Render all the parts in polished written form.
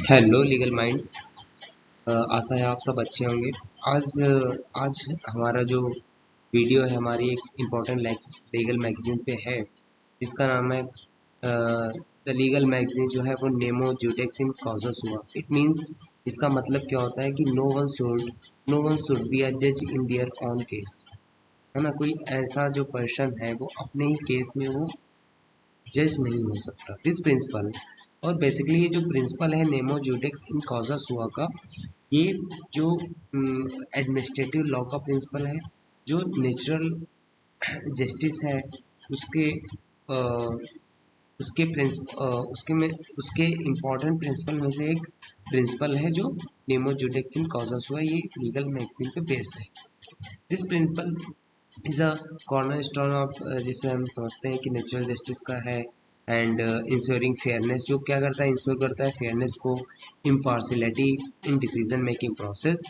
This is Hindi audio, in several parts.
Hello legal minds. आशा है आप सब अच्छे होंगे। आज आज हमारा जो वीडियो है हमारी एक इम्पोर्टेंट लीगल मैगजीन पे है जिसका नाम है द लीगल मैगजीन जो है वो नेमो जुडेक्स इन कॉजस हुआ। इट मीन्स इसका मतलब क्या होता है कि no one should be a जज इन देयर ऑन केस, है ना। कोई ऐसा जो पर्सन है वो अपने ही केस में वो जज नहीं हो सकता। दिस प्रिंसिपल और बेसिकली ये जो प्रिंसिपल है नेमो जुडेक्स इन कॉजा सुआ का, ये जो एडमिनिस्ट्रेटिव लॉ का प्रिंसिपल है, जो नेचुरल जस्टिस है उसके अ, उसके उसके में उसके इम्पोर्टेंट प्रिंसिपल में से एक प्रिंसिपल है जो नेमो जुडेक्स इन कॉजा सुआ, ये लीगल मैगजीन पे बेस्ड है। This principle is a corner stone of, जिसे हम समझते हैं कि नेचुरल जस्टिस का है। एंड इंश्योरिंग फेयरनेस, जो क्या करता है, इंश्योर करता है फेयरनेस को, impartiality in decision making process,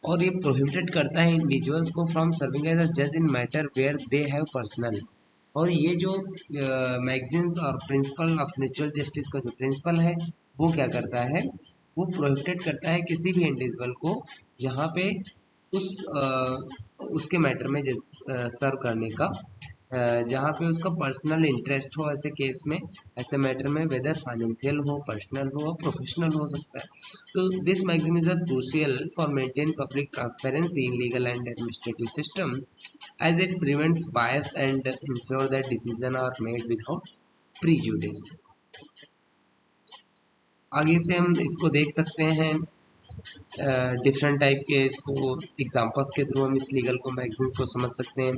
और ये प्रोहिबिटेड करता है इंडिविजुअल्स को फ्रॉम सर्विंग एज अ जज in matter where they have personal. और ये जो मैगजीन्स और प्रिंसिपल ऑफ नेचुरल जस्टिस का जो प्रिंसिपल है वो क्या करता है, वो प्रोहिबिटेड करता है किसी भी इंडिविजुअल को जहाँ पे उस उसके मैटर में सर्व करने का, जहाँ पे उसका पर्सनल इंटरेस्ट हो ऐसे केस में, ऐसे मैटर में, वेदर फाइनेंशियल हो, पर्सनल हो, प्रोफेशनल हो सकता है। तो this magazine is crucial for maintain public transparency in legal and administrative system as it prevents bias and ensure that decisions are made without prejudice। आगे से हम इसको देख सकते हैं डिफरेंट टाइप के, इसको एग्जांपल्स के थ्रू हम इस लीगल को मैगजीन को समझ सकते हैं,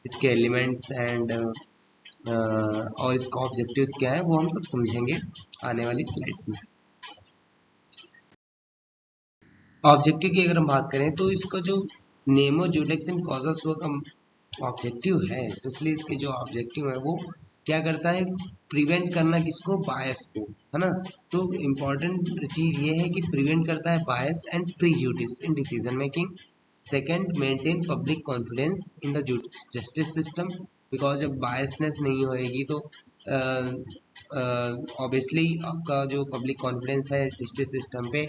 इसके एलिमेंट्स एंड और इसका ऑब्जेक्टिव्स क्या है वो हम सब समझेंगे आने वाली स्लाइड्स में। ऑब्जेक्टिव की अगर हम बात करें तो इसका जो नेमो जुडेक्स इन कॉजस का ऑब्जेक्टिव है, स्पेशली इसके जो ऑब्जेक्टिव है वो क्या करता है, प्रिवेंट करना किसको, बायस को, है ना। तो इम्पोर्टेंट चीज ये है कि प्रिवेंट करता है bias and prejudice in decision making. Second, maintain public confidence in the justice system, because जब बायसनेस नहीं होएगी तो ऑब्वियसली आपका जो पब्लिक कॉन्फिडेंस है जस्टिस सिस्टम पे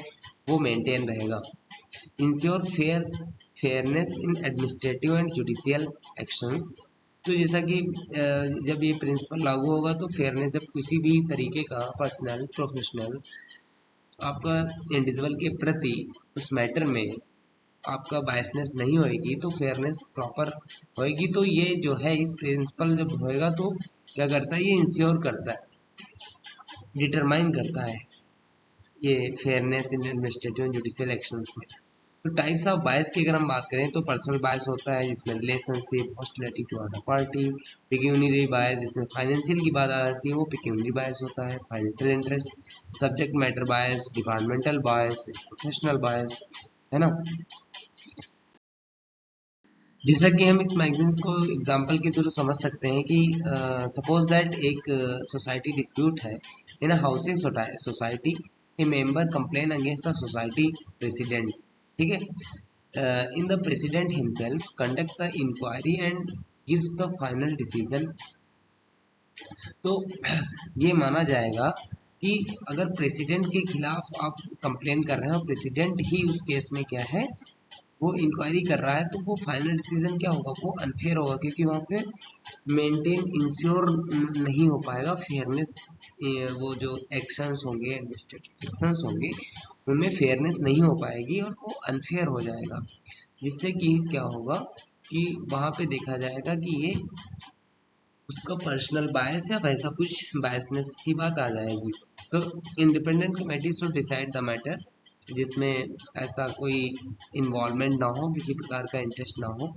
वो मेंटेन रहेगा। Ensure fairness in administrative and judicial actions, तो जैसा कि जब ये प्रिंसिपल लागू होगा तो फेयरनेस, जब किसी भी तरीके का पर्सनल प्रोफेशनल आपका इंडिविजुअल के प्रति उस मैटर में आपका बायसनेस नहीं होएगी तो फेयरनेस प्रॉपर होएगी। तो ये जो है इस प्रिंसिपल जब होएगा तो क्या करता है, ये इंश्योर करता है, डिटरमाइन करता है ये fairness in administrative and judicial actions में। तो टाइप्स ऑफ बायस की अगर हम बात करें तो पर्सनल बायस होता है जिसमें relationship, hostility to other party. Pecuniary bias, जिसमें फाइनेंशियल की बात आ जाती है वो पिक्यूनियरी बायस होता है, फाइनेंशियल इंटरेस्ट। सब्जेक्ट मैटर बायस, डिपार्टमेंटल बायस, प्रोफेशनल बायस, है ना। जैसा कि हम इस मैगजीन को एग्जांपल के थ्रू समझ सकते हैं कि सपोज दैट एक सोसाइटी डिस्प्यूट है in a housing society, a member complain against the society president, ठीक है। In the president himself conduct the inquiry and gives the final decision. तो ये माना जाएगा कि अगर प्रेसिडेंट के खिलाफ आप कंप्लेन कर रहे हैं और प्रेसिडेंट ही उस केस में क्या है, वो इंक्वायरी कर रहा है, तो वो फाइनल डिसीजन क्या होगा, वो अनफेयर होगा, क्योंकि वहाँ पे मेंटेन इंश्योर नहीं हो पाएगा फेयरनेस। वो जो एक्शंस होंगे, एडमिनिस्ट्रेटिव एक्शंस होंगे, उनमें फेयरनेस नहीं हो पाएगी और वो अनफेयर हो जाएगा, जिससे कि क्या होगा कि वहाँ पे देखा जाएगा कि ये उसका पर्सनल बायस या वैसा कुछ बायसनेस की बात आ जाएगी। तो independent committee to decide the matter, जिसमें ऐसा कोई इन्वॉल्वमेंट ना हो, किसी प्रकार का इंटरेस्ट ना हो।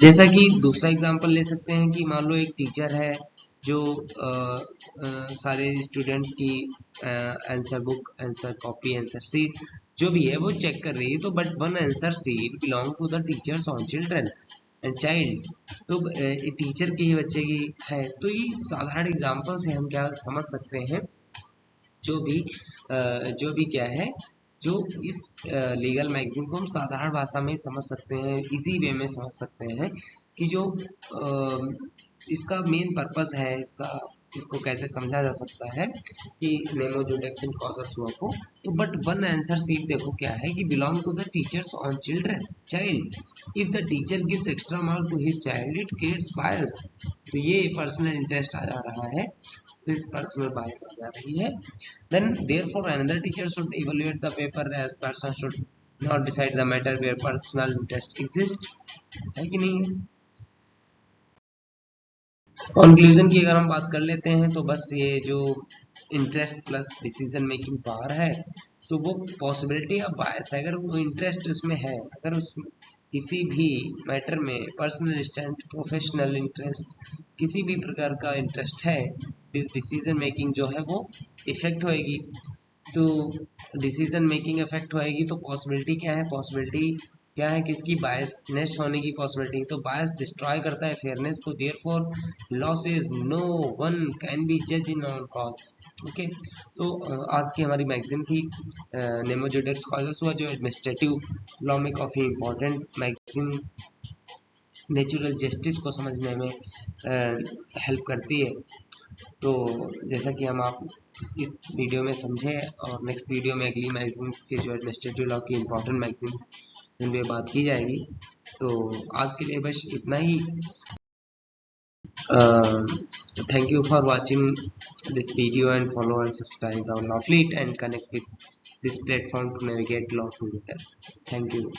जैसा कि दूसरा एग्जांपल ले सकते हैं कि मान लो एक टीचर है जो सारे स्टूडेंट्स की answer book, answer copy, answer sheet जो भी है वो चेक कर रही है, तो but one answer sheet belong to the teachers on children and child. तो टीचर के ही बच्चे की है। तो ये साधारण एग्जांपल से हम क्या समझ सकते हैं, जो भी क्या है, जो इस लीगल मैगजीन को हम साधारण भाषा में समझ सकते हैं, इजी वे में समझ सकते हैं कि जो इसका मेन पर्पस है, इसका इसको कैसे समझा जा सकता है कि नेमो जुडेक्स इन कॉजस हुआ को, तो बट वन आंसर सीट देखो क्या है कि belong to the teachers on children child, if the teacher gives extra mark to his child it creates bias. तो ये पर्सनल इंटरेस्ट आ जा रहा है, तो इस पर्सनल बायस आ जा रही है। Then therefore another teacher should evaluate the paper as person should not decide the matter where personal interest exist, है कि नहीं है। कंक्लूजन की अगर हम बात कर लेते हैं तो बस ये जो interest plus decision making power है, तो वो पॉसिबिलिटी ऑफ बायस है। अगर वो इंटरेस्ट उसमें है, अगर उस किसी भी मैटर में पर्सनल स्टैंड, प्रोफेशनल इंटरेस्ट, किसी भी प्रकार का इंटरेस्ट है, डिसीजन मेकिंग जो है वो इफेक्ट होएगी। तो डिसीजन मेकिंग इफेक्ट होएगी तो पॉसिबिलिटी क्या है, पॉसिबिलिटी क्या है कि इसकी बायसनेस होने की पॉसिबिलिटी। तो बायस डिस्ट्रॉय करता है फेयरनेस को, therefore laws is no one can be जज इन ऑन कॉज। ओके, तो आज की हमारी मैगजीन थी नेमो जुडेक्स कॉजस हुआ, जो एडमिनिस्ट्रेटिव लॉ में काफ़ी इंपॉर्टेंट मैगजीन नेचुरल जस्टिस को समझने में हेल्प करती है। तो जैसा कि हम आप इस वीडियो में समझे, और नेक्स्ट वीडियो में अगली मैगजीन के जो एडमिनिस्ट्रेटिव लॉ की इंपॉर्टेंट मैगजीन उन पर बात की जाएगी। तो आज के लिए बस इतना ही। Thank you for watching this video, and follow and subscribe our Lawfleet and connect with this platform to navigate law together. Thank you.